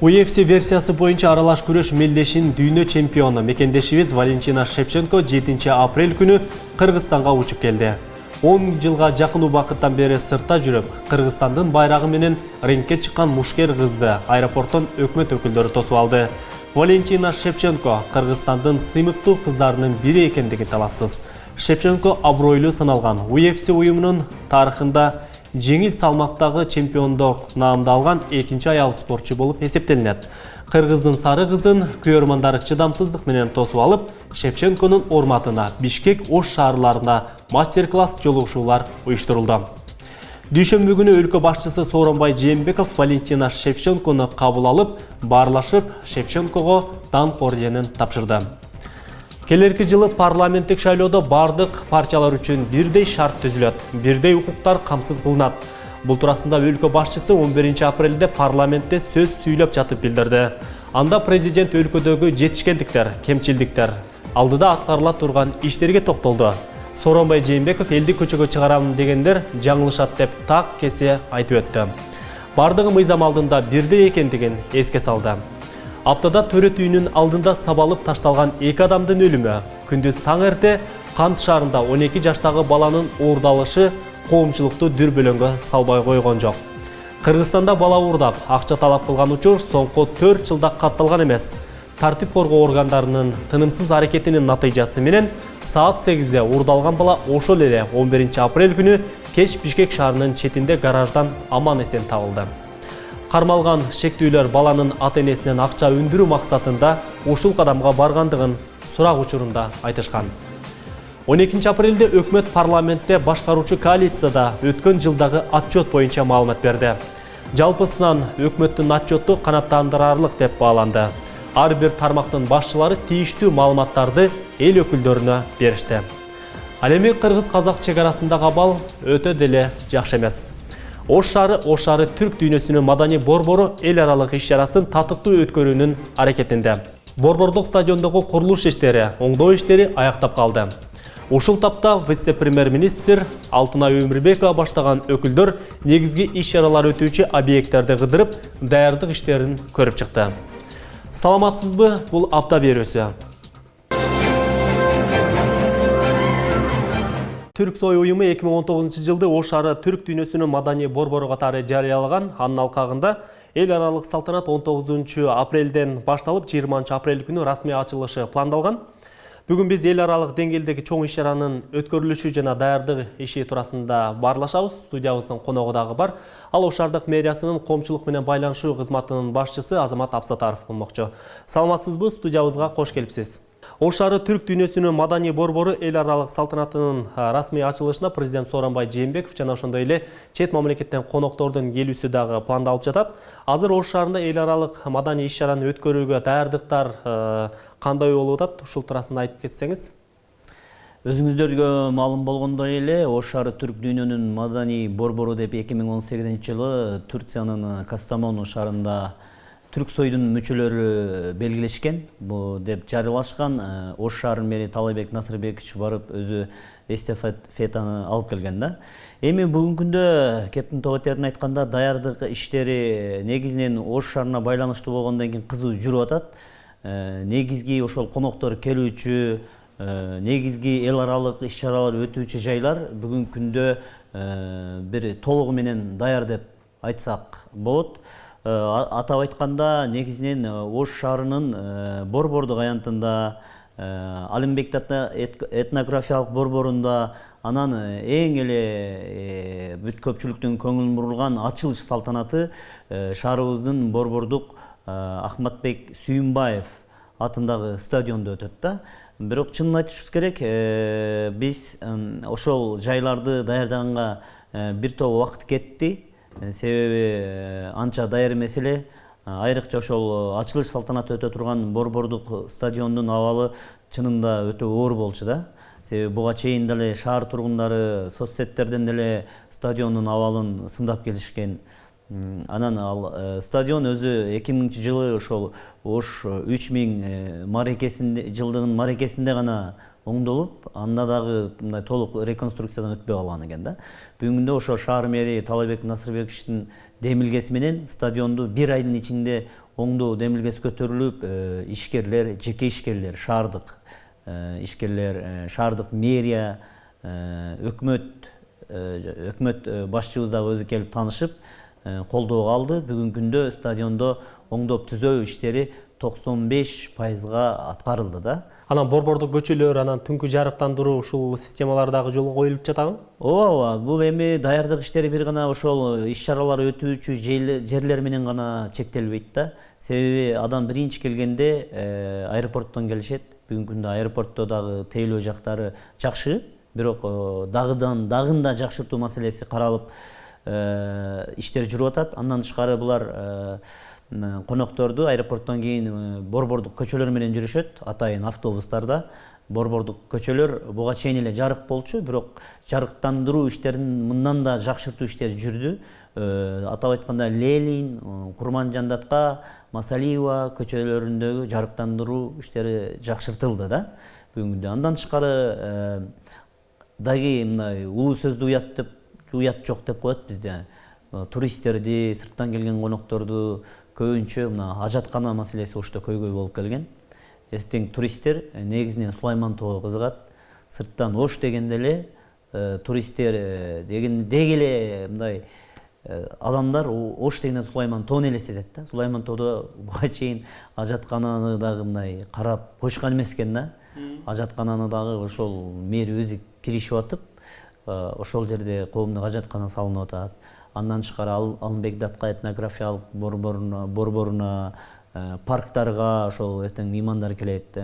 UFC версиясы боюнча аралаш күрөш мелдешин дүйнө чемпиону мекендешибиз Валентина Шевченко 7 апрель күнү Кыргызстанга учуп келди. 10 жылга жакын убакыттан бери сыртта жүрүп, Кыргызстандын байрагы менен рингке чыккан мушкер кызды аэропорттон өкмөт өкүлдөрү тосуп алды. Валентина Шевченко Кыргызстандын сыймыктуу кыздарынын бири экендиги талашсыз. Шевченко абройлуу саналган UFC уюмунун тарыхында жеңил салмактагы чемпиондук наамды алган экинчи аял спортчу болуп эсептелинет. Кыргыздын сары кызын көрөрмандары чыдамсыздык менен тосуп алып, Шевченконун урматына Бишкек, Ош шаарларында мастер-класс жолугушуулар уюштурулду. Дүйшөмбү күнү өлкө башчысы Сооронбай Жээнбеков Валентина Шевченкону кабыл алып, баарлашып, Шевченкого даңк орденин тапшырды. Келерки жылы парламенттик шайлоодо бардык партиялар үчүн бирдей шарт түзүлөт, бирдей укуктар камсыз кылынат. Бул туурасында өлкө башчысы 11 апрелде парламентте сөз сүйлөп жатып билдирди. Анда президент өлкөдөгү жетишкендиктер, кемчилдиктер, алдыда аткарыла турган иштерге токтолду. Сооронбай Жээнбеков элди көчөгө чыгарам дегендер жаңылышат деп так кесе айтып өттү. Бардыгы мыйзам алдында бирдей экендигин эске салды. Аптада төрөт үйүнүн алдында сабалып ташталган 2 адамдын өлүмү, күндүз таң эрте Кант шаарында 12 жаштагы баланын уурдалышы коомчулукту дүрбөлөңгө салбай койгон жок. Кыргызстанда бала уурдап, акча талап кылган учур соңку 4 жылда катталган эмес. Тартип коргоо органдарынын тынымсыз аракетинин натыйжасы менен саат 8-де уурдалган бала ошол эле 11 апрель күнү кеч Бишкек шаарынын четинде гараждан аман эсен табылды. Кармалган шектүүлөр баланын ата-энесинен акча өндүрүү максатында ушул кадамга баргандыгын сурак учурунда айтышкан. 12 апрелде өкмөт парламентте башкаруучу коалицияда өткөн жылдагы отчет боюнча маалымат берди. Жалпысынан өкмөттүн отчету канааттандырарлык деп бааланды. Ар бир тармактын башчылары тийиштүү маалыматтарды эл өкүлдөрүнө беришти. Ал эми кыргыз-казак чек арасындагы абал өтө деле жакшы эмес. Ош шаары түрк дүйнөсүнүн маданий борбору эл аралык иш-чарасын татыктуу өткөрүүнүн аракетинде. Борбордук стадиондогу курулуш иштери, оңдоо иштери аяктап калды. Ушул тапта вице-премьер-министр Алтынай Өмүрбекова баштаган өкүлдөр негизги иш-чаралар өтүүчү объекттерди кыдырып, даярдык иштерин көрүп чыкты. Саламатсызбы, бул апта берүүсү. Түрксой уюму 2019 жылды Ош шаары түрк дүйнөсүнүн маданий борбору катары жарыялаган. Анын алкагында эл аралык салтанат 19 апрелден башталып 20 апрель күнү расмий ачылышы пландалган. Бүгүн биз эл аралык деңгээлдеги чоң иш-чаранын өткөрүлүшү жана даярдык иши туурасында баарлашабыз. Студиябыздын коногу дагы бар. Ал Ош шаардык мэриясынын коомчулук менен байланышуу кызматынын башчысы Азамат Абсатаров болмокчу. Саламатсызбы, студиябызга кош келипсиз. Ош шаары түрк дүйнөсүнүн маданий борбору эл аралык салтанатынын расмий ачылышына президент Сооронбай Жээнбеков жана ошондой эле чет мамлекеттен коноктордун келүүсү дагы пландалып жатат. Азыр Ош шаарында эл аралык маданий иш-чараны өткөрүүгө даярдыктар кандай болуп атат? Ушул туурасында айтып кетсеңиз. Өзүңүздөргө маалым болгондой эле Ош шаары түрк дүйнөнүн маданий борбору деп 2018-жылы Турциянын Кастамону шаарында Түрксойдун мүчөлөрү белгилешкен, бу деп жарыялашкан. Ош шаарынын мэри Талайбек Насырбекович барып өзү эстафетаны алып келген да. Эми бүгүнкү күндө кептин Тоғотердин айтканда даярдык иштери негизинен Ош шаарына байланыштуу болгондон кийин кызуу жүрүп атат. Негизги ошол коноктор келүүчү, негизги эл аралык иш-чаралар өтүүчү жайлар бүгүнкү күндө бир толугу менен даяр деп айтсак болот. Атап айтканда негизинен Ош шаарынын борбордук аянтында, Алимбек этнографиялык борборунда, анан эң эле бүт көпчүлүктүн көңүлүн бурулган ачылыш салтанаты шаарыбыздын борбордук Ахматбек Сүйүнбаев атындагы стадиондо өтөт да. Бирок чынын айтышыбыз керек, биз ошол жайларды даярдаганга бир топ убакыт кетти. Себеби анча даяр эмес эле. Айрыкча ошол ачылыш салтанаты өтө турган борбордук стадиондун абалы чынында өтө оор болчу да. Себеби буга чейин деле шаар тургундары соцсеттерден деле стадиондун абалын сындап келишкен. Анан ал стадион өзү 2000-жылы ошол Ош 3000 жылдыгынын марекесинде гана оңдолуп, анда дагы мындай толук реконструкциядан өтпөй калган экен да. Бүгүндө ошо шаар мэри Талайбек Насырбековичтин демилгеси менен стадионду 1 айдын ичинде оңдоо демилгеси көтөрүлүп, ишкерлер, жеке ишкерлер, шаардык ишкерлер, шаардык мэрия, өкмөт башчыбыз дагы өзү келип таанышып, колдоого алды. Бүгүнкү күндө стадиондо оңдоп түзөө иштери 95%га аткарылды да. Анан борбордук көчөлөр, анан түнкү жарыктандыруу ушул системалар дагы жолго коюлуп жатабы? Ооба, бул эми даярдык иштери бир гана ошол иш-чаралар өтүүчү жерлер менен гана чектелбейт да. Себеби адам биринчи келгенде аэропорттон келишет. Бүгүнкү күндө аэропортто дагы тейлөө жактары жакшы, бирок дагыдан да жакшыртуу маселеси каралып иштер жүрүп атат. Андан тышкары булар конокторду аэропорттон кийин борбордук көчөлөр менен жүрүшөт, атайын автобустарда. Борбордук көчөлөр буга чейин эле жарык болчу, бирок жарыктандыруу иштерин мындан да жакшыртуу иштери жүрдү. Атап айтканда Ленин, Курманжандатка, Масалиева көчөлөрүндөгү жарыктандыруу иштери жакшыртылды да бүгүнкү күндө. Андан тышкары дагы мындай улуу сөздү уят жок деп коет бизде. Туристтерди, сырттан келген конокторду көбүнчө мына ажаткана маселеси ошто көйгөй болуп келген. Эртең туристтер негизинен Сулайман тоого кызыгат. Сырттан Ош дегенде эле туристтер деги эле мындай адамдар Ош дегенде Сулайман тоон элестетет да. Сулайман тоодо буга чейин ажаткананы дагы мындай карап койшкан эмес экен да. Ажаткананы дагы ошол мэр өзү киришип атып, ошол жерде коомдук ажаткана салынып атат. Андан тышкары Алымбек Датка этнографиялык борборуна, парктарга ошол эртең меймандар келет.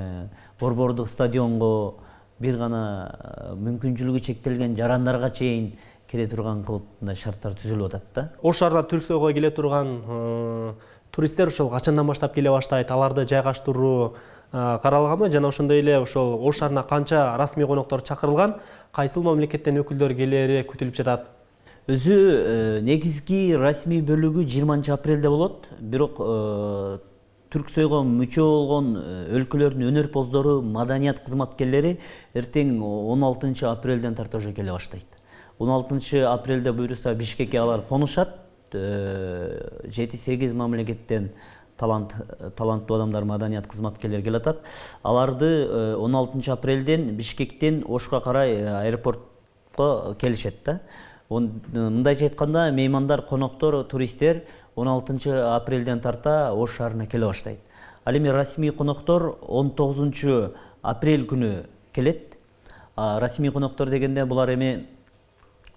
Борбордук стадионго бир гана мүмкүнчүлүгү чектелген жарандарга чейин кире турган кылып мындай шарттар түзүлүп атат да. Ош шаарына Түрксойго келе турган туристтер ошол качандан баштап келе баштайт, аларды жайгаштыруу каралганбы? Жана ошондой эле ошол Ош шаарына канча расмий коноктор чакырылган, кайсыл мамлекеттен өкүлдөр келери күтүлүп жатат? Өзү негизги расмий бөлүгү 20 апрелде болот, бирок Түрксойго мүчө болгон өлкөлөрдүн өнөрпоздору, маданият кызматкерлери эртең 16 апрелден тарта уже келе баштайт. 16 апрелде буюрса Бишкекке алар конушат. 7-8 мамлекеттен таланттуу адамдар, маданият кызматкерлери келе атат. Аларды 16 апрелден Бишкектен Ошко карай аэропортко келишет да. Мындайча айтканда, меймандар, коноктор, туристтер 16 апрелден тарта Ош шаарына келе баштайт. Ал эми расмий коноктор 19 апрель күнү келет. Расмий коноктор дегенде булар эми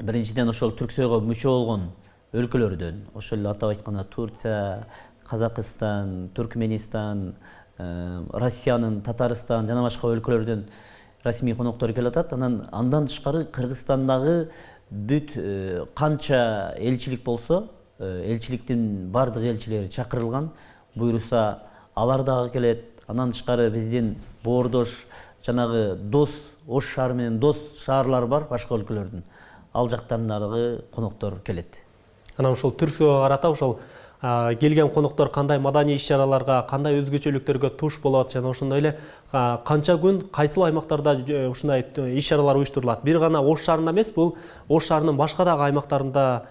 биринчиден ошол Түрксойго мүчө болгон өлкөлөрдөн, ошол эле атап айтканда Турция, Казакстан, Түркменистан, Россиянын, Татарстан жана башка өлкөлөрдөн расмий коноктор келе атат. Андан тышкары Кыргызстандагы бүт канча элчилик болсо, элчиликтин бардык элчилери чакырылган. Буюрса алар дагы келет. Андан тышкары биздин боордош жанагы дос Ош шаары менен дос шаарлар бар башка өлкөлөрдүн. Ал жактан дагы коноктор келет. Анан ошол Түрксойго карата ошол келген коноктор кандай маданий иш-чараларга, кандай өзгөчөлүктөргө туш болот жана ошондой эле канча күн кайсыл аймактарда ушундай иш-чаралар уюштурулат? Бир гана Ош шаарында эмес, бул Ош шаарынын башка дагы аймактарында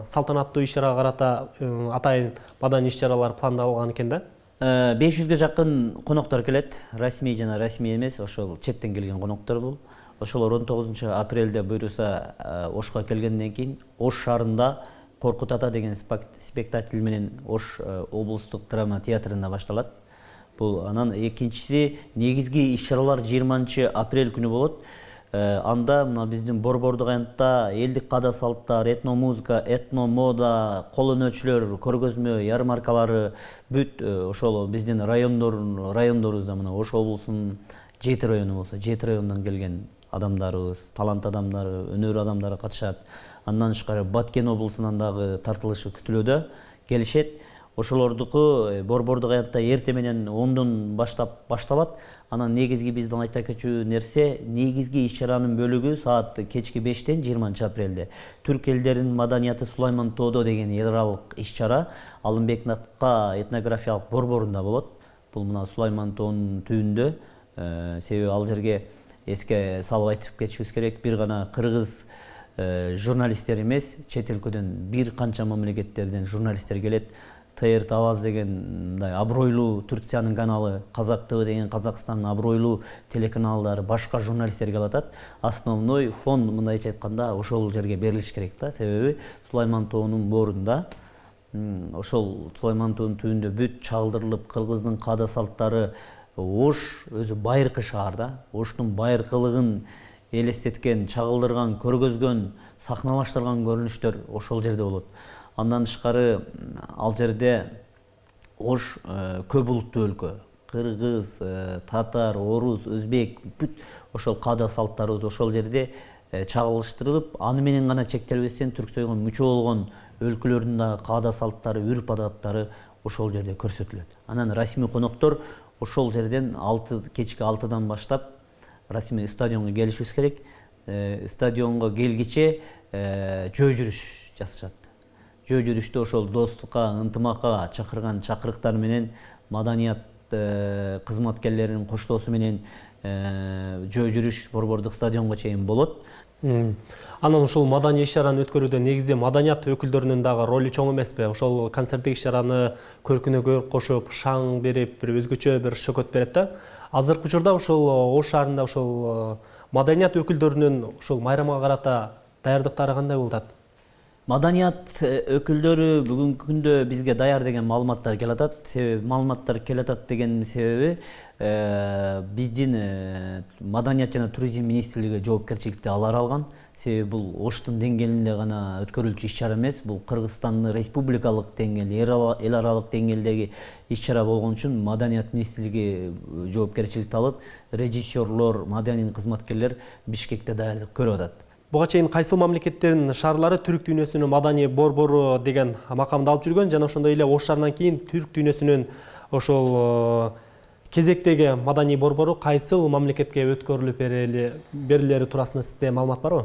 салтанаттуу иш-чарага карата атайын маданий иш-чаралар пландалган экен да. 500ге жакын коноктор келет, расмий жана расмий эмес, ошол четтен келген коноктор бул. Ошолор 19 апрелде буюрса Ошко келгенден кийин Ош шаарында Коркут ата деген спектакль менен Ош облустук драма театрында башталат. Бул анан экинчиси негизги иш-чаралар 20 апрель күнү болот. Анда мына биздин борбордук аянтта элдик каада салттар, этномузыка, этномода, кол өнөрчүлөр көргөзмө ярмаркалары бүт ошол биздин райондорубузда мына Ош облусунун Жети району болсо, Жети районунан келген адамдарыбыз, талант адамдары, өнөр адамдары катышат. Андан тышкары Баткен облусунан дагы тартылышы күтүлүүдө келишет. Ошолордуку борбордук аянтта эрте менен 10дон баштап башталат. Анан негизги биздин айта кетчү нерсе, негизги иш-чаранын бөлүгү саат кечки 5тен 20 апрелде түрк элдеринин маданияты Сулайман тоодо деген эл аралык иш-чара Алымбек Датка этнографиялык борборунда болот. Бул мына Сулайман тоонун түбүндө. Себеби ал жерге эске салып айтып кетишибиз керек, бир гана кыргыз журналисттер эмес, чет өлкөдөн бир канча мамлекеттерден журналисттер келет. ТРТ Аваз деген мындай абройлуу Турциянын каналы, Казак ТВ деген Казакстандын абройлуу телеканалдары, башка журналистер келатат. Основной фон мындайча айтканда ошол жерге берилиш керек да. Себеби Сулайман тоонун боорунда ошол Сулайман тоонун түбүндө бүт чагылдырылып, кыргыздын каада салттары, Ош өзү байыркы шаар да. Оштун байыркылыгын элестеткен, чагылдырган, көргөзгөн, сахналаштырган көрүнүштөр ошол жерде болот. Андан тышкары ал жерде Ош көп улуттуу өлкө. Кыргыз, татар, орус, өзбек, бүт ошол каада салттарыбыз ошол жерде чагылыштырылып, аны менен гана чектелбестен Түрксойго мүчө болгон өлкөлөрдүн дагы каада салттары, үрп адаттары ошол жерде көрсөтүлөт. Анан расмий коноктор ошол жерден кечки 6-дан баштап расмий стадионго келишибиз керек. Стадионго келгиче жөө жүрүш жасашат. Жөө жүрүштө ошол достукка, ынтымакка чакырган чакырыктар менен маданият кызматкерлеринин коштоосу менен жөө жүрүш Борбордук стадионго чейин болот. Анан ушул маданий иш-чараны өткөрүүдө негизде маданият өкүлдөрүнүн дагы ролу чоң эмеспи? Ошол концерттик иш-чараны көркүнө кошуп, шаң берип, бир өзгөчө бир шөкөт берет да. Азыркы учурда ошол Ош шаарында ошол маданият өкүлдөрүнүн ушул майрамга карата даярдыктары кандай болуп атат? Маданият өкүлдөрү бүгүнкү күндө бизге даяр деген маалыматтар келатат. Себеби маалыматтар келатат деген себеби биздин Маданият жана туризм министрлиги жоопкерчиликти алар алган. Себеби бул Оштун деңгээлинде гана өткөрүлчү иш-чара эмес, бул Кыргызстандын республикалык деңгээлде, эл аралык деңгээлдеги иш-чара болгон үчүн Маданият министрлиги жоопкерчиликти алып, режиссерлор, маданий кызматкерлер Бишкекте даярдык көрүп атат. Буга чейин кайсыл мамлекеттердин шаарлары түрк дүйнөсүнүн маданий борбору деген макамды алып жүргөн жана ошондой эле Ош шаарынан кийин түрк дүйнөсүнүн ошол кезектеги маданий борбору кайсыл мамлекетке өткөрүлүп берилери туурасында сизде маалымат барбы?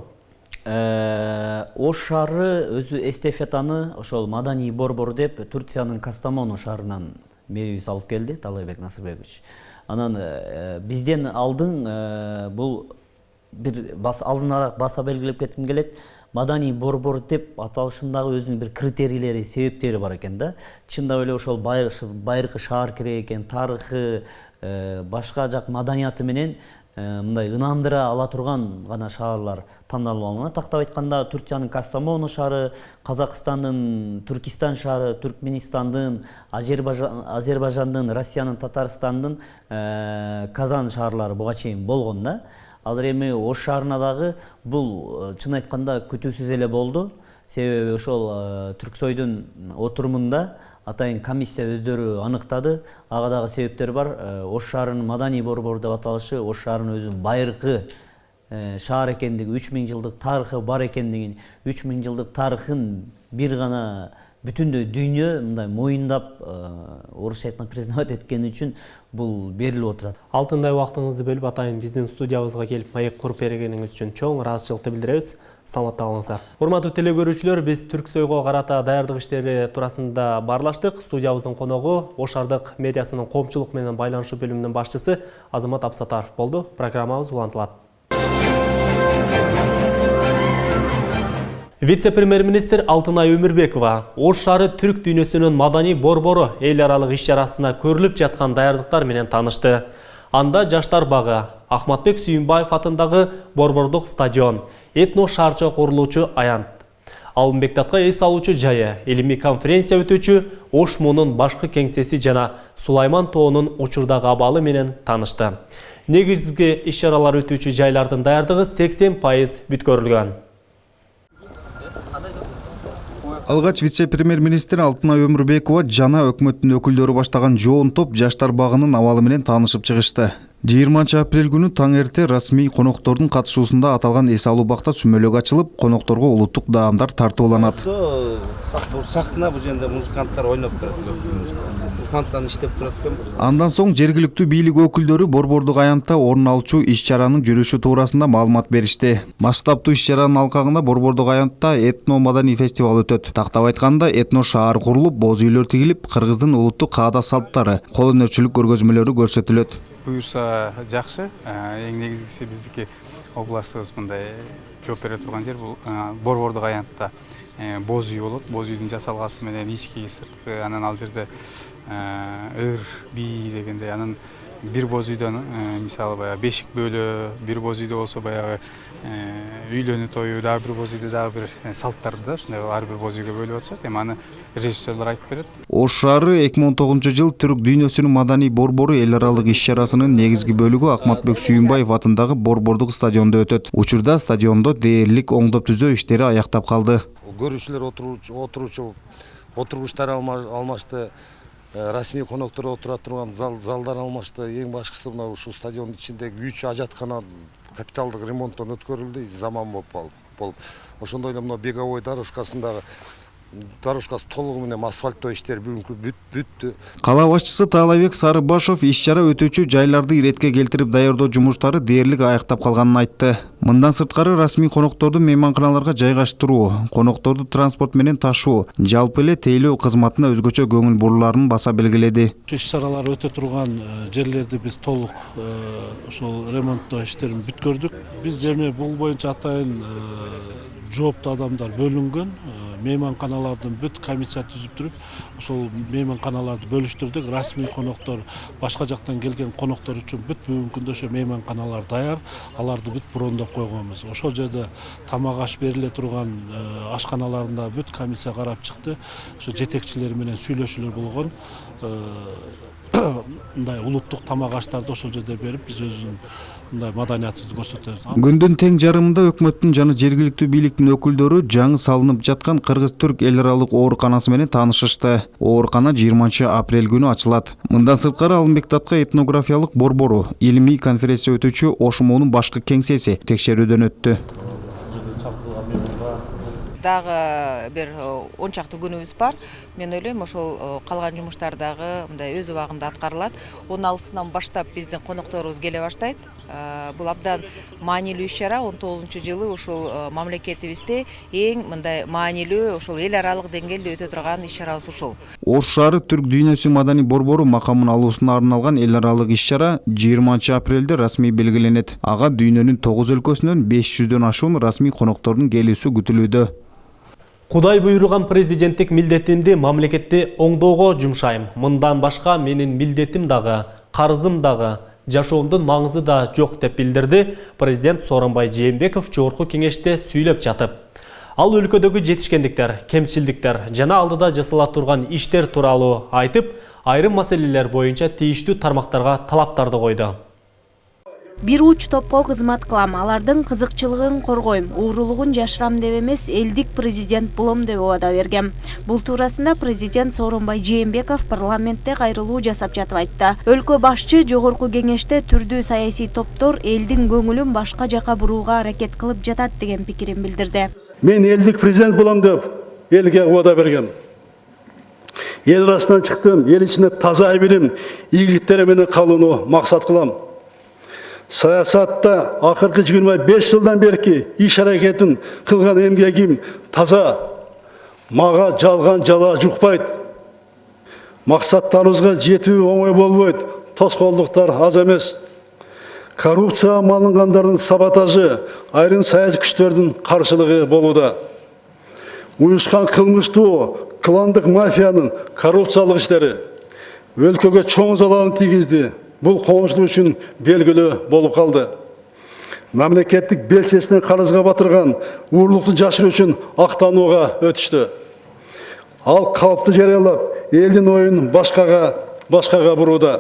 Ош шаары өзү эстафетаны ошол маданий борбору деп Турциянын Кастамону шаарынан мэрибиз алып келди, Талайбек Насырбекович. Анан бизден алдын бул бир алдынараак баса белгилеп кетким келет. Маданий борбор деп аталышындагы өзүнүн бир критерийлери, себептери бар экен да. Чындап эле ошол байыркы шаар керек экен, тарыхы, башка жак маданияты менен мындай ынандыра ала турган гана шаарлар тандалып алынган. Тактап айтканда Турциянын Кастамону шаары, Казакстандын Туркистан шаары, Түркменистандын, Азербайжандын, Россиянын, Татарстандын Казан шаарлары буга чейин болгон да. Азыр эми Ош шаарына дагы бул чын айтканда күтүүсүз эле болду. Себеби ошол Түрксойдун отурумунда атайын комиссия өздөрү аныктады. Ага дагы себептер бар. Ош шаарынын маданий борбору деп аталышы Ош шаарынын өзүнүн байыркы шаар экендиги, 3000 жылдык тарыхы бар экендигин, 3000 жылдык тарыхын бир гана бүтүндөй дүйнө мындай моюндап, орусча айтканда признавать эткени үчүн бул берилип отурат. Алтындай убактыңызды бөлүп атайын биздин студиябызга келип маек куруп бергениңиз үчүн чоң ыраазычылыкты билдиребиз. Саламатта калыңыздар. Урматтуу телекөрүүчүлөр, биз Түрксойго карата даярдык иштери туурасында баарлаштык. Студиябыздын коногу Ош шаардык мэриясынын коомчулук менен байланышуу бөлүмүнүн башчысы Азамат Абсатаров болду. Программабыз улантылат. Вице-премьер-министр Алтынай Өмүрбекова Ош шаары түрк дүйнөсүнүн маданий борбору эл аралык иш-чарасына көрүлүп жаткан даярдыктар менен таанышты. Анда Жаштар багы, Ахматбек Сүйүнбаев атындагы борбордук стадион, этно шаарча курулуучу аянт, Алымбектатка эс алуучу жайы, илимий конференция өтүүчү Ош муунун башкы кеңсеси жана Сулайман тоонун учурдагы абалы менен таанышты. Негизги иш-чаралар өтүүчү жайлардын даярдыгы 80% бүткөрүлгөн. Алгач вице-премьер-министр Алтынай Өмүрбекова жана өкмөттүн өкүлдөрү баштаган жоон топ Жаштар багынын абалы менен таанышып чыгышты. 20 апрель күнү таң эрте расмий коноктордун катышуусунда аталган эс алуу бакта сүмөлөк ачылып, конокторго улуттук даамдар тартууланат. Бул сахна, бул жерде музыканттар ойноп турат. Фонтан иштеп турат экен. Андан соң жергиликтүү бийлик өкүлдөрү борбордук аянтта орун алчу иш-чаранын жүрүшү туурасында маалымат беришти. Масштабтуу иш-чаранын алкагында борбордук аянтта этно маданий фестивал өтөт. Тактап айтканда этно шаар курулуп, боз үйлөр тигилип, Кыргыздын улуттук каада салттары, кол өнөрчүлүк көргөзмөлөрү көрсөтүлөт. Буюрса жакшы. Эң негизгиси биздики областыбыз мындай жооп бере турган жер бул борбордук аянтта боз үй болот. Боз үйдүн жасалгасы менен ички сырткы, анан ал жерде ыр, бий дегендей, анан бир боз үйдөн мисалы баягы бешик бөлө, бир боз үйдө болсо баягы үйлөнүү тою, дагы бир боз үйдө дагы бир салттарды да ушундай ар бир боз үйгө бөлүп атышат. Эми аны режиссерлор айтып берет. Ош шаары 2019-жылы түрк дүйнөсүнүн маданий борбору эл аралык иш-чарасынын негизги бөлүгү Акматбек Сүйүнбаев атындагы борбордук стадиондо өтөт. Учурда стадиондо дээрлик оңдоп түзөө иштери аяктап калды. Көрүүчүлөр отургучтар алмашты, расмий коноктор отура турган залдар алмашты. Эң башкысы мына ушул стадиондун ичиндеги 3 ажаткана капиталдык ремонттон өткөрүлдү, заман болуп. Ошондой эле мына беговой дорожкасы толугу менен асфальттоо иштери бүгүнкү бүттү. Кала башчысы Таалайбек Сарыбашов иш-чара өтүүчү жайларды иретке келтирип даярдоо жумуштары дээрлик аяктап калганын айтты. Мындан сырткары расмий конокторду мейманканаларга жайгаштыруу, конокторду транспорт менен ташуу, жалпы эле тейлөө кызматына өзгөчө көңүл буруларын баса белгиледи. Иш-чаралар өтө турган жерлерди биз толук ошол ремонттоо иштерин бүткөрдүк. Биз эми бул боюнча атайын жооптуу адамдар бөлүнгөн, мейманканалардын бүт комиссия түзүп туруп, ошол мейманканаларды бөлүштүрдүк. Расмий коноктор, башка жактан келген коноктор үчүн бүт бүгүнкү күндө ошо мейманканалар даяр, аларды бүт брондоп койгонбуз. Ошол жерде тамак аш бериле турган ашканаларында бүт комиссия карап чыкты. Ошо жетекчилер менен сүйлөшүүлөр болгон. Мындай улуттук тамак аштарды ошол жерде берип, биз өзүнүн мындай маданиятыбызды көрсөтөбүз. Күндүн тең жарымында өкмөттүн жана жергиликтүү бийликтин өкүлдөрү жаңы салынып жаткан Кыргыз-Түрк эл аралык ооруканасы менен таанышышты. Оорукана 20 апрель күнү ачылат. Мындан сырткары Алымбек Датка этнографиялык борбору, илимий конференция өтүүчү ОШМОнун башкы кеңсеси текшерүүдөн өттү. Дагы бир 10 чакты күнүбүз бар. Мен ойлойм, ошол калган жумуштар дагы мындай өз убагында аткарылат. 16-сынан баштап биздин конокторубуз келе баштайт. Бул абдан маанилүү иш-чара. 19-жылы ушул мамлекетибизде эң мындай маанилүү ошол эл аралык деңгээлде өтө турган иш-чарабыз ушул. Ош шаары түрк дүйнөсү маданий борбору макамын алуусуна арналган эл аралык иш-чара 20 апрелде расмий белгиленет. Ага дүйнөнүн 9 өлкөсүнөн 500дөн ашуун расмий коноктордун келүүсү күтүлүүдө. Кудай буйруган президенттик милдетимди мамлекетти оңдоого жумшайм. Мындан башка менин милдетим дагы, карызым дагы, жашоомдун маңызы да жок деп билдирди президент Сооронбай Жээнбеков жогорку кеңеште сүйлөп жатып. Ал өлкөдөгү жетишкендиктер, кемчилдиктер жана алдыда жасала турган иштер тууралуу айтып, айрым маселелер боюнча тийиштүү тармактарга талаптарды койду. Бир уч топко кызмат кылам, алардын кызыкчылыгын коргойм, уурулугун жашырам деп эмес, элдик президент болом деп убада бергем. Бул туурасында президент Сооронбай Жээнбеков парламентте кайрылуу жасап жатып айтты. Өлкө башчы жогорку кеңеште түрдүү саясий топтор элдин көңүлүн башка жака бурууга аракет кылып жатат деген пикирин билдирди. Мен элдик президент болом деп элге убада бергем. Эл арасынан чыктым, эл ичине таза билим, ийгиликтери менен калууну максат кылам. Саясатта акыркы 25 жылдан берки иш аракетин кылган эмгегим таза, мага жалган жала жукпайт. Максаттарыбызга жетүү оңой болбойт, тоскоолдуктар аз эмес. Коррупцияга малынгандардын саботажы, айрым саясий күчтөрдүн каршылыгы болууда. Уюшкан кылмыштуу, кландык мафиянын коррупциялык иштери өлкөгө чоң залалын тийгизди. Бул коомчулук үчүн белгилүү болуп калды. Мамлекеттик белчесинен карызга батырган уурулукту жашыруу үчүн актанууга өтүштү. Ал калпты жарыялап, элдин оюн башкага бурууда.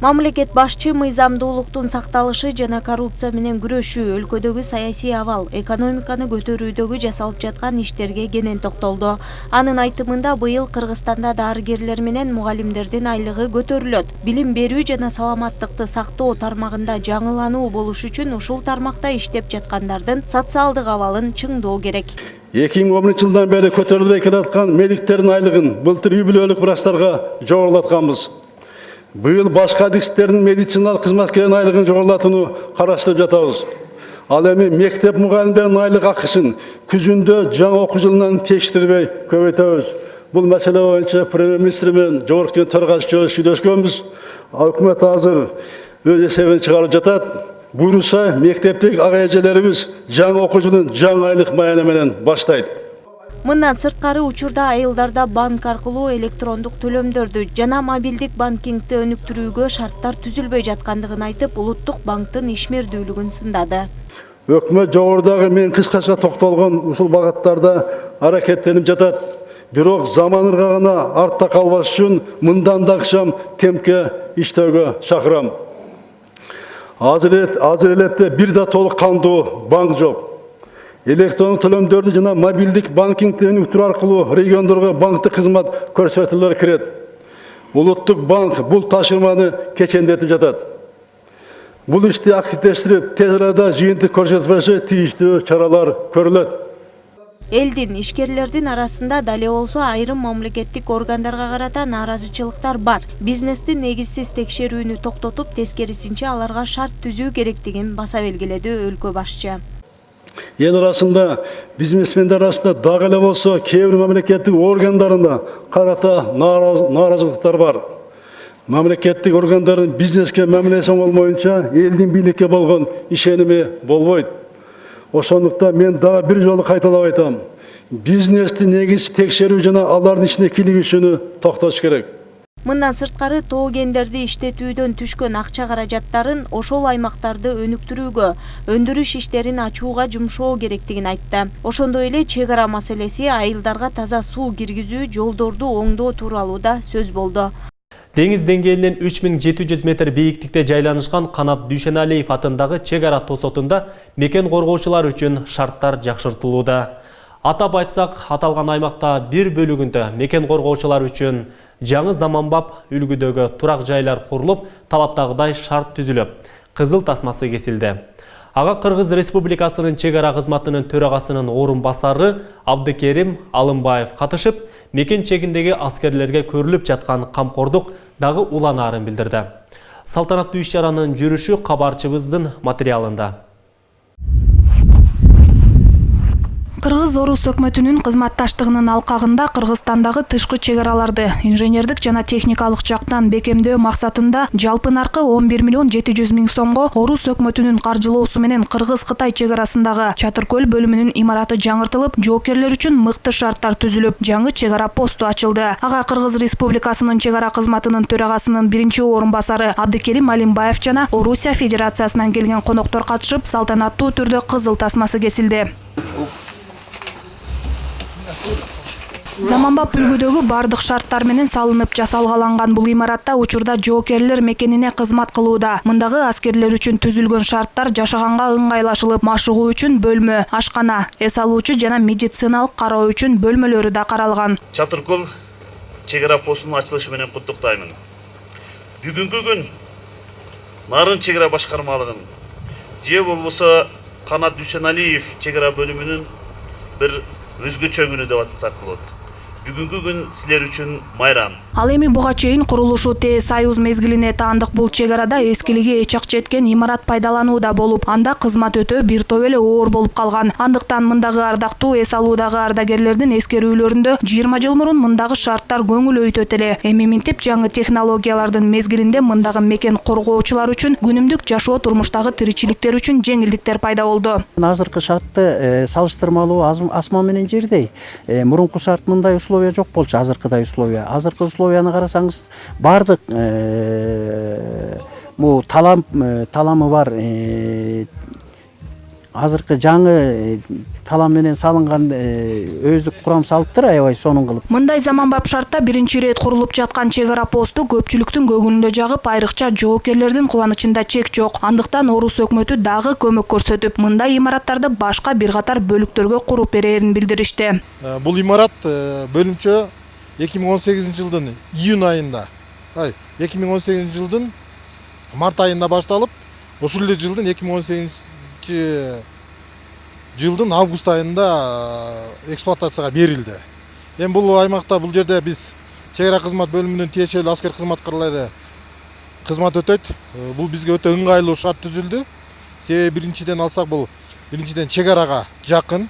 Мамлекет башчы мыйзамдуулуктун сакталышы жана коррупция менен күрөшүү, өлкөдөгү саясий абал, экономиканы көтөрүүдөгү жасалып жаткан иштерге кенен токтолду. Анын айтымында быйыл Кыргызстанда дарыгерлер менен мугалимдердин айлыгы көтөрүлөт. Билим берүү жана саламаттыкты сактоо тармагында жаңылануу болуш үчүн ушул тармакта иштеп жаткандардын социалдык абалын чыңдоо керек. 2010 жылдан бери көтөрүлбөй келаткан медиктердин айлыгын былтыр үй бүлөлүк врачтарга жогорулатканбыз. Быйыл башка адистердин медициналык кызматкердин айлыгын жогорулатууну караштырып жатабыз. Ал эми мектеп мугалимдеринин айлык акысын күзүндө жаңы окуу жылынан текшертпей көбөйтөбүз. Бул маселе боюнча премьер-министр менен жогорку кеңеш төрагасы сүйлөшкөнбүз. Өкмөт азыр өз эсебин чыгарып жатат. Buyursa mектептеги ага эжелерибиз жаңы окуу жылын жаңы айлык маяна менен баштайт. Мындан сырткары учурда айылдарда банк аркылуу электрондук төлөмдөрдү жана мобилдик банкингди өнүктүрүүгө шарттар түзүлбөй жаткандыгын айтып, улуттук банктын ишмердүүлүгүн сындады. Өкмөт жогорудагы мен кыскача токтолгон ушул багыттарда аракеттенип жатат. Бирок заман ыргагына артта калбаш үчүн мындан да акчам темпке иштөөгө чакырам. Азыр элетте бир да толук кандуу банк жок. Электрондук төлөмдөрдү жана мобилдик банкингди өнүктүрүү аркылуу региондорго банктык кызмат көрсөтүүлөр кирет. Улуттук банк бул ташырманы кечендетип жатат. Бул ишти активдештирип, тез арада жыйынтык көрсөтпөсө тийиштүү чаралар көрүлөт. Элдин, ишкерлердин арасында дале болсо айрым мамлекеттик органдарга карата нааразычылыктар бар. Бизнестин негизсиз текшерүүнү токтотуп, тескерисинче аларга шарт түзүү керектигин баса белгиледи өлкө башчы. Ел арасында, бизнесмендер арасында дагы эле болсо кээ бир мамлекеттик органдарында карата нааразылыктар бар. Мамлекеттик органдардын бизнеске мамилеси болмоюнча элдин бийликке болгон ишеними болбойт. Ошондуктан мен дагы бир жолу кайталап айтам. Бизнести негиз текшерүү жана алардын ичине кийлигишүүнү токтотуш керек. Мындан сырткары тоо кендерди иштетүүдөн түшкөн акча каражаттарын ошол аймактарды өнүктүрүүгө, өндүрүш иштерин ачууга жумшоо керектигин айтты. Ошондой эле чек ара маселеси, айылдарга таза суу киргизүү, жолдорду оңдоо тууралуу да сөз болду. Деңиз деңгээлинен 3700 метр бийиктикте жайланышкан Канат Дүйшеналиев атындагы чек ара тосотунда мекен коргоочулар үчүн шарттар жакшыртылууда. Атап айтсак, аталган аймакта бир бөлүгүндө мекен коргоочулар үчүн жаңы заманбап үлгүдөгү турак жайлар курулуп, талаптагыдай шарт түзүлүп, кызыл тасмасы кесилди. Ага Кыргыз Республикасынын чек ара кызматынын төрагасынын орун басары Абдыкерим Алымбаев катышып, мекен чегиндеги аскерлерге көрүлүп жаткан камкордук дагы уланаарын билдирди. Салтанаттуу иш-чаранын жүрүшү кабарчыбыздын материалында. Кыргыз Орус өкмөтүнүн кызматташтыгынын алкагында Кыргызстандагы тышкы чек араларды инженердик жана техникалык жактан бекемдөө максатында жалпы наркы 11 миллион 700 миң сомго Орус өкмөтүнүн каржылоосу менен Кыргыз-Кытай чек арасындагы Чатыркөл бөлүмүнүн имараты жаңыртылып, жоокерлер үчүн мыкты шарттар түзүлүп, жаңы чек ара посту ачылды. Ага Кыргыз Республикасынын чек ара кызматынын төрагасынын биринчи орун басары Абдыкерим Алимбаев жана Орусия Федерациясынан келген коноктор катышып, салтанаттуу түрдө кызыл тасмасы кесилди. Заманбап үлгүдөгү бардык шарттар менен салынып жасалгаланган бул имаратта учурда жоокерлер мекенине кызмат кылууда. Мындагы аскерлер үчүн түзүлгөн шарттар жашаганга ыңгайлашылып, машыгуу үчүн бөлмө, ашкана, эс алуучу жана медициналык кароо үчүн бөлмөлөрү да каралган. Чатыркөл чек ара постунун ачылышы менен куттуктаймын. Бүгүнкү күн Нарын чек ара башкармалыгын же болбосо Канат Дүйшеналиев чек ара бөлүмүнүн бир өзгөчө күнү деп атсак болот. Бүгүнкү күн силер үчүн майрам. Ал эми буга чейин курулушу тез союз мезгилине таандык бул чек арада эскилиги эч ак жеткен имарат пайдаланууда болуп, анда кызмат өтөө бир топ эле оор болуп калган. Андыктан мындагы ардактуу эс алуудагы ардагерлердин эскерүүлөрүндө 20 жыл мурун мындагы шарттар көңүл өйтөт эле. Эми минтип жаңы технологиялардын мезгилинде мындагы мекен коргоочулар үчүн күнүмдүк жашоо турмуштагы тиричиликтер үчүн жеңилдиктер пайда болду. Азыркы шартты салыштырмалуу асман менен жердей. Мурунку шарт мындай условия жок болчу, азыркыдай условия. Азыркы условияны карасаңыз, бардык бул таламы бар. Азыркы жаңы талам менен салынган өздүк курам салыптыр, аябай сонун кылып. Мындай заманбап шартта биринчи ирет курулуп жаткан чек ара посту көпчүлүктүн көңүлүндө жагып, айрыкча жоокерлердин кубанычында чек жок. Андыктан Орус өкмөтү дагы көмөк көрсөтүп, мындай имараттарды башка бир катар бөлүктөргө куруп берерин билдиришти. Бул имарат бөлүмчө 2018 жылдын июнь айында, 2018 жылдын март айында башталып, ошол эле жылдын 2018 жылдын август айында эксплуатацияга берилди. Эми бул аймакта, бул жерде биз чек ара кызмат бөлүмүнүн тиешелүү аскер кызматкарлары кызмат өтөт. Бул бизге өтө ыңгайлуу шарт түзүлдү. Себеби биринчиден алсак, бул биринчиден чек арага жакын,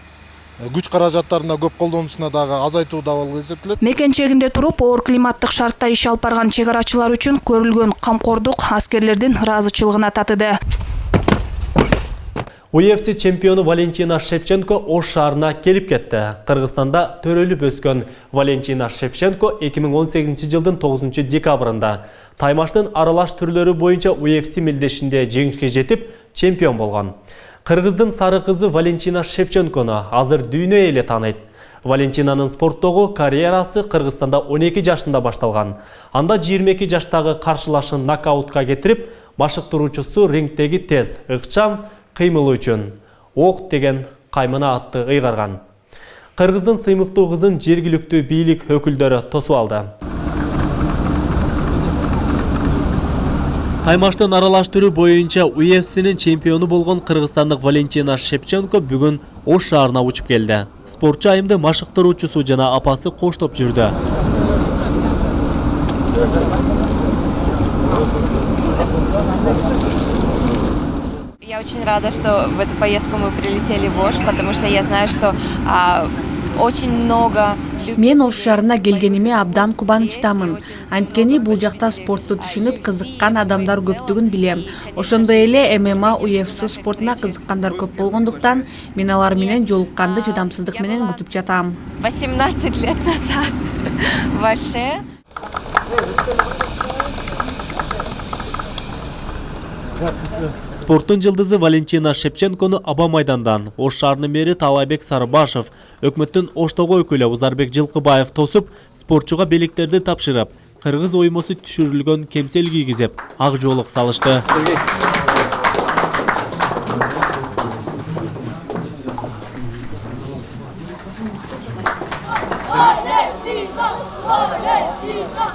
күч каражаттарына көп колдонуусуна дагы азайтууда болуп эсептелет. Мекен чегинде туруп, оор климаттык шартта иш алып барган чек арачылар үчүн көрүлгөн камкордук аскерлердин ыраазычылыгына татыды. UFC чемпиону Валентина Шевченко Ош шаарына келип кетти. Кыргызстанда төрөлүп өскөн Валентина Шевченко 2018 жылдын 9 декабрында таймаштын аралаш түрлөрү боюнча UFC мелдешинде жеңишке жетип чемпион болгон. Кыргыздын сары кызы Валентина Шевченкону азыр дүйнө эли тааныйт. Валентинанын спорттогу карьерасы Кыргызстанда 12 жашында башталган. Анда 22 жаштагы каршылашын нокаутка кетирип, машыктыруучусу рингдеги тез, ыкчам кыймылы үчүн ок деген каймана атты ыйгарган. Кыргыздын сыймыктуу кызын жергиликтүү бийлик өкүлдөрү тосуп алды. Таймаштын аралаш түрү боюнча UFC'нин чемпиону болгон кыргызстандык Валентина Шевченко бүгүн Ош шаарына учуп келди. Спортчу айымды машыктыруучусу жана апасы коштоп жүрдү. Я очень рада, что в эту поездку мы прилетели в Ош, потому что я знаю, что очень много... Мен Ош шаарына келгениме абдан кубанычтамын. Анткени бул жакта спортту түшүнүп кызыккан адамдар көптүгүн билем. Ошондой эле ММА, UFC спортуна кызыккандар көп болгондуктан мен алар менен жолукканды чыдамсыздык менен күтүп жатам. 18 лет назад в Оше. Спорттун жылдызы Валентина Шевченкону аба майдандан Ош шаарынын мэри Таалайбек Сарыбашев, өкмөттүн Оштогу өкүлү Узарбек Жылкыбаев тосуп, спортчуга белектерди тапшырып, кыргыз оймосу түшүрүлгөн кемсел кийгизип, ак жоолук салышты.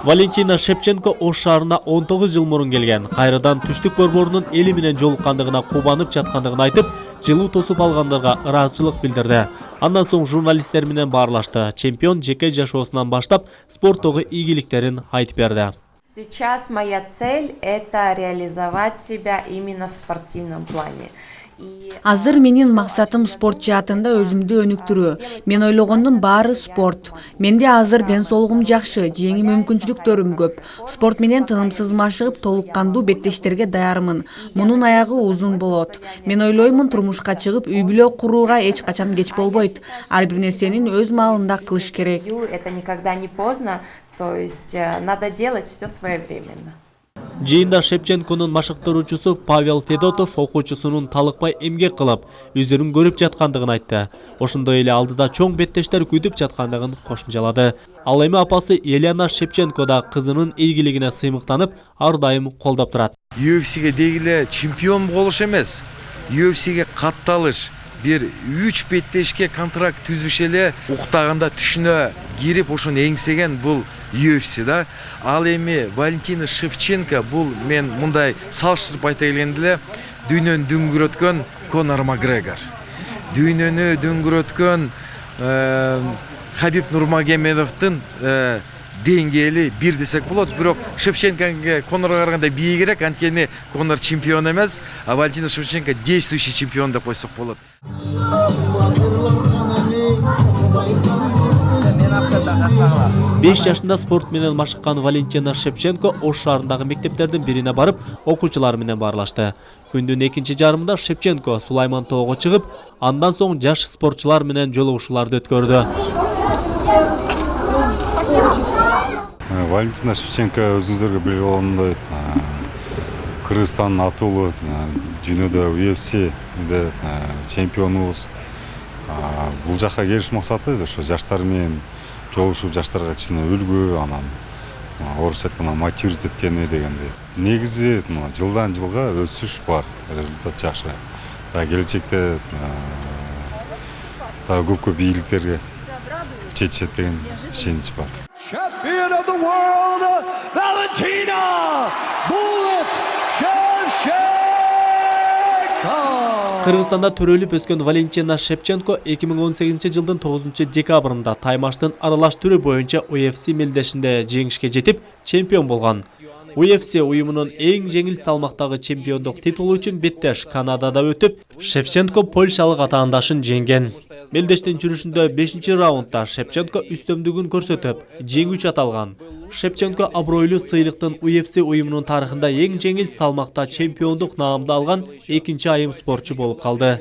Валентина Шевченко Ош шаарына 19 жыл мурун келген. Кайрадан түштүк борборунун эли менен жолуккандыгына кубанып жаткандыгын айтып, жылуу тосуп алгандарга ыраазычылык билдирди. Андан соң журналисттер менен баарлашты. Чемпион жеке жашоосунан баштап спорттогу ийгиликтерин айтып берди. Сейчас моя цель – это реализовать себя именно в спортивном плане. Азыр менин максатым спорт жаатында өзүмдү өнүктүрүү. Мен ойлогондун баары спорт. Менде азыр ден соолугум жакшы, жеңи мүмкүнчүлүктөрүм көп. Спорт менен тынымсыз машыгып, толуккандуу беттештерге даярмын. Мунун аягы узун болот. Мен ойлоймун, турмушка чыгып, үй бүлө курууга эч качан кеч болбойт. Ар бир нерсенин өз маалында кылыш керек. Это никогда не поздно, то есть надо делать все своевременно. Жыйында Шевченконун машыктыруучусу Павел Федотов окуучусунун талыкпай эмгек кылып, үзүрүн көрүп жаткандыгын айтты. Ошондой эле алдыда чоң беттештер күтүп жаткандыгын кошумчалады. Ал эми апасы Елена Шевченко да кызынын ийгилигине сыймыктанып, ар дайым колдоп турат. UFC'ге дегиле чемпион болуш эмес, UFC'ге катталыш, бир 3 беттешке контракт түзүш эле уктаганда түшүнө кирип ошону эңсеген бул UFC да. Ал эми Валентина Шевченко бул мен мындай салыштырып айта келгенде эле дүйнөнү дүңгүрөткөн Конор Макгрегор. Дүйнөнү дүңгүрөткөн Хабиб Нурмагомедовдун деңгээли бир десек болот, бирок Шевченкоге Конорго караганда бийигирээк, анткени Конор чемпион эмес, а Валентина Шевченко действующий чемпион деп койсок болот. 5 жашында спорт менен машыккан Валентина Шевченко Ош шаарындагы мектептердин бирине барып, окуучулар менен баарлашты. Күндүн экинчи жарымында Шевченко Сулайман тоого чыгып, андан соң жаш спортчулар менен жолугушууларды өткөрдү. Валентина Шевченко өзүңүздөргө белгилүү болгондой Кыргызстандын атуулуу дүйнөдө UFC-де чемпионубуз. Бул жакка келиш максаты ошо жаштар менен жолугушуп, жаштарга кичине үлгү, анан орусча айтканда мотивировать эткени дегендей. Негизи жылдан жылга өсүш бар, результат жакшы. Келечекте көп ийгиликтерге жетишет деген ишенич бар. Champion of the world, Valentina Bullet Shevchenko! Кыргызстанда төрөлүп өскөн Валентина Шевченко 2018 жылдын 9 декабрында таймаштын аралаш түрү боюнча UFC мелдешинде жеңишке жетип, чемпион болгон. UFC уюмунун эң жеңил салмактагы чемпиондук титулу үчүн беттеш Канадада өтүп, Шевченко польшалык атаандашын жеңген. Мелдештин жүрүшүндө 5-раундда Шевченко үстөмдүгүн көрсөтүп, жеңүүчү аталган. Шевченко абройлуу сыйлыктын UFC уюмунун тарыхында эң жеңил салмакта чемпиондук наамды алган 2-айым спортчу болуп калды.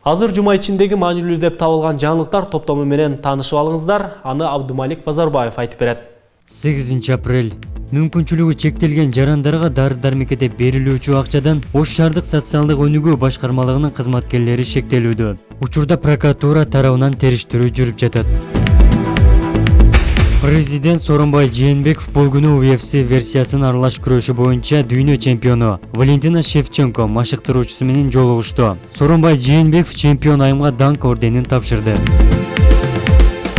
Азыр жума ичиндеги маанилүү деп табылган жаңылыктар топтому менен таанышып алыңыздар. Аны Абдумалик Базарбаев айтып берет. 8 апрель. Мүмкүнчүлүгү чектелген жарандарга дары-дармекеде берилүүчү акчадан Ош шаардык социалдык өнүгүү башкармалыгынын кызматкерлери шектелүүдө. Учурда прокуратура тарабынан териштирүү жүрүп жатат. Президент Сооронбай Жээнбеков бул күнү UFC версиясынын аралаш күрөшү боюнча дүйнө чемпиону Валентина Шевченко машыктыруучусу менен жолугушту. Сооронбай Жээнбеков чемпион айымга даңк орденин тапшырды.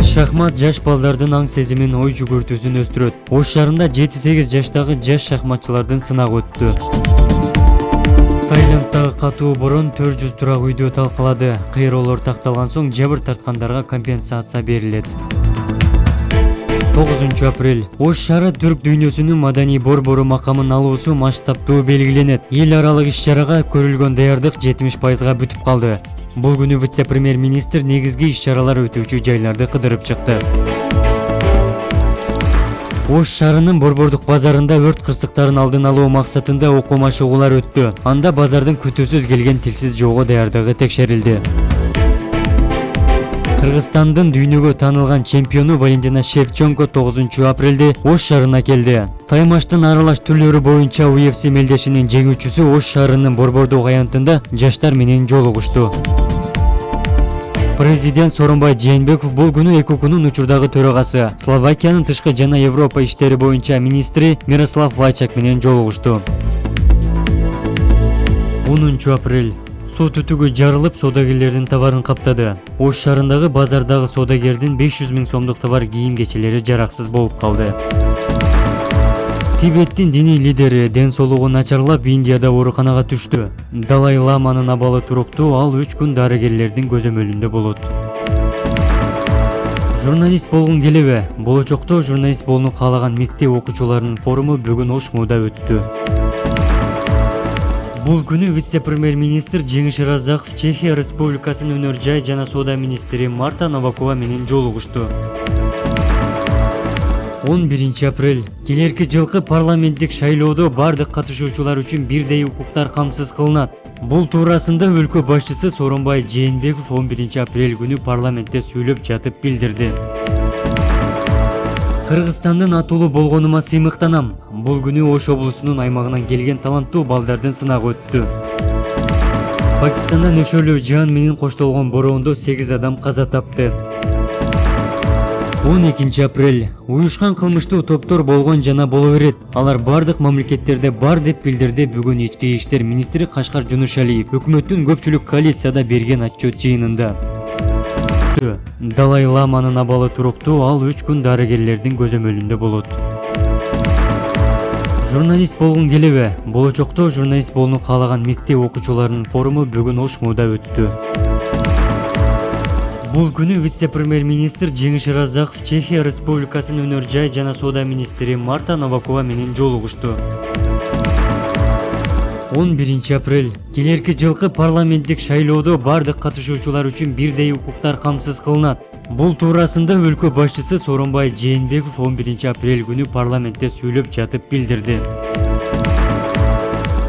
Шахмат жаш балдардын аң сезимин, ой жүгүртүүсүн өстүрөт. Ош шаарында 7-8 жаштагы жаш шахматчылардын сынагы өттү. Таиландтагы катуу борон 400 турак үйдү талкалады. Кыйроолор такталган соң жабыр тарткандарга компенсация берилет. 9 апрель. Ош шаары түрк дүйнөсүнүн маданий борбору макамын алуусу масштабтуу белгиленет. Эл аралык иш-чарага көрүлгөн даярдык 70%га бүтүп калды. Бул күнү вице-премьер-министр негизги иш-чаралар өтүүчү жайларды кыдырып чыкты. Ош шаарынын борбордук базарында өрт кырсыктарын алдын алуу максатында окуу машыгуулар өттү. Анда базардын күтүүсүз келген тилсиз жоого даярдыгы текшерилди. Кыргызстандын дүйнөгө таанылган чемпиону Валентина Шевченко 9 апрелде Ош шаарына келди. Таймаштын аралаш түрлөрү боюнча UFC мелдешинин жеңүүчүсү Ош шаарынын борбордук аянтында жаштар менен жолугушту. Президент Сооронбай Жээнбеков бул күнү ЭКУКунун учурдагы төрагасы, Словакиянын тышкы жана Европа иштери боюнча министри Мирослав Лайчак менен жолугушту. 10 апрель. Суу түтүгү жарылып, соодагерлердин товарын каптады. Ош шаарындагы базардагы соодагердин 500 000 сомдук товар кийим-кечелери жараксыз болуп калды. Тибеттин диний лидери ден соолугу начарлап Индияда ооруканага түштү. Далай ламанын абалы туруктуу, ал 3 күн дарыгерлердин көзөмөлүндө болот. Журналист болгун келеби? Болочокто журналист болууну каалаган мектеп окуучуларынын форуму бүгүн Ош Мууда өттү. Бул күнү вице-премьер-министр Жеңиш Разаков Чехия Республикасынын өнөр жай жана соода министри Марта Новакова менен жолугушту. 11 апрель. Келерки жылкы парламенттик шайлоодо бардык катышуучулар үчүн бирдей укуктар камсыз кылынат. Бул туурасында өлкө башчысы Сооронбай Жээнбеков 11 апрель күнү парламентте сүйлөп жатып билдирди. Кыргызстандын атуулу болгонума сыймыктанам. Бул күнү Ош облусунун аймагынан келген таланттуу балдардын сынагы өттү. Пакистанда нөшөлүү жаан менен коштолгон бороондо 8 адам каза тапты. 12 апрель. Уюшкан кылмыштуу топтор болгон жана боло берет. Алар бардык мамлекеттерде бар деп билдирди бүгүн ички иштер министри Кашкар Жунушалиев өкмөттүн көпчүлүк коалицияда берген отчет жыйынында. Далай ламанын абалы туруктуу, ал 3 күн дарыгерлердин көзөмөлүндө болот. Журналист болгун келеби? Болочокто журналист болууну каалаган мектеп окуучуларынын форуму бүгүн Ош Мууда өттү. Бул күнү вице-премьер-министр Жеңиш Разаков Чехия Республикасынын өнөр жай жана соода министри Марта Новакова менен жолугушту. 11 апрель. Келерки жылкы парламенттик шайлоодо бардык катышуучулар үчүн бирдей укуктар камсыз кылынат. Бул туурасында өлкө башчысы Сооронбай Жээнбеков 11 апрель күнү парламентте сүйлөп жатып билдирди.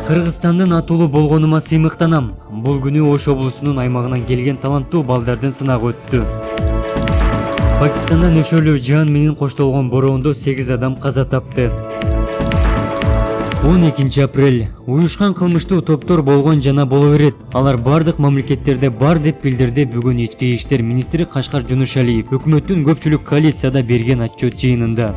Кыргызстандын атуулу болгонума сыймыктанам. Бул күнү Ош облусунун аймагынан келген таланттуу балдардын сынагы өттү. Пакистанда нөшөлүү жаан менен коштолгон бороондо 8 адам каза тапты. 12 апрель. Уюшкан кылмыштуу топтор болгон жана боло берет. Алар бардык мамлекеттерде бар деп билдирди бүгүн ички иштер министри Кашкар Жунушалиев өкмөттүн көпчүлүк коалицияда берген отчет жыйынында.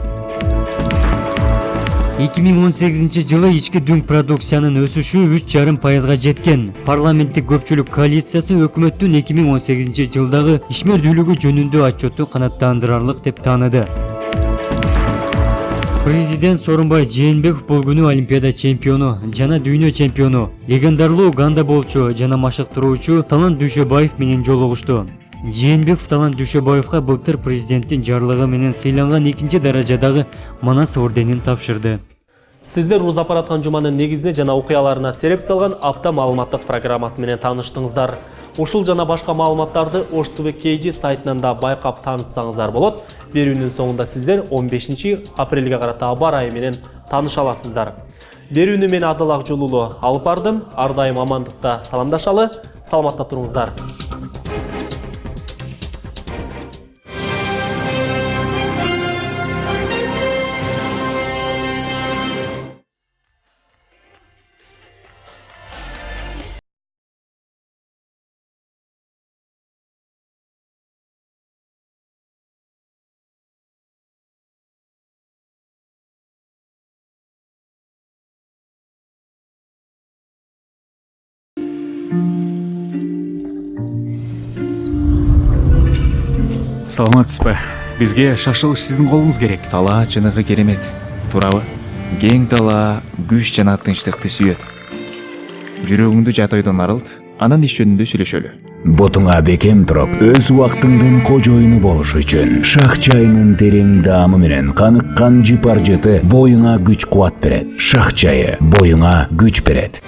2018 жылы ички дүң продукциянын өсүшү 3,5%га жеткен. Парламенттик көпчүлүк коалициясы өкмөттүн 2018 жылдагы ишмердүүлүгү жөнүндө отчетту канааттандырарлык деп тааныды. Президент Сооронбай Жээнбеков бул күнү Олимпиада чемпиону жана дүйнө чемпиону, легендарлуу гандаболчу жана машыктыруучу Талант Дүйшөбаев менен жолугушту. Жээнбеков Талант Дүйшөбаевга былтыр президенттин жарлыгы менен сыйланган 2 даражадагы Манас орденин тапшырды. Сиздер узап бараткан жуманын негизине жана окуяларына сереп салган апта маалыматтык программасы менен тааныштыңыздар. Ушул жана башка маалыматтарды Ош ТВ KG сайтынан да байкап таанышсаңыздар болот. Берүүнүн соңунда сиздер 15 апрелге карата аба ырайы менен тааныша аласыздар. Берүүнү мен Адыл Акжолулу алып бардым. Ар дайым амандыкта саламдашалы, саламатта туруңуздар. Саламатсызбы. Бизге шашылыш сиздин колуңуз керек. Талаа чыныгы керемет. Туурабы? Кең талаа күч жана тынчтыкты сүйөт. Жүрөгүңдү жат ойдон арылт, анан иш жөнүндө сүйлөшөлү. Бутуңа бекем туруп, өз убактыңдын кожоюну болуш үчүн шах чайынын терең даамы менен каныккан жыпар жыты боюңа күч кубат берет. Шах чайы боюңа күч берет.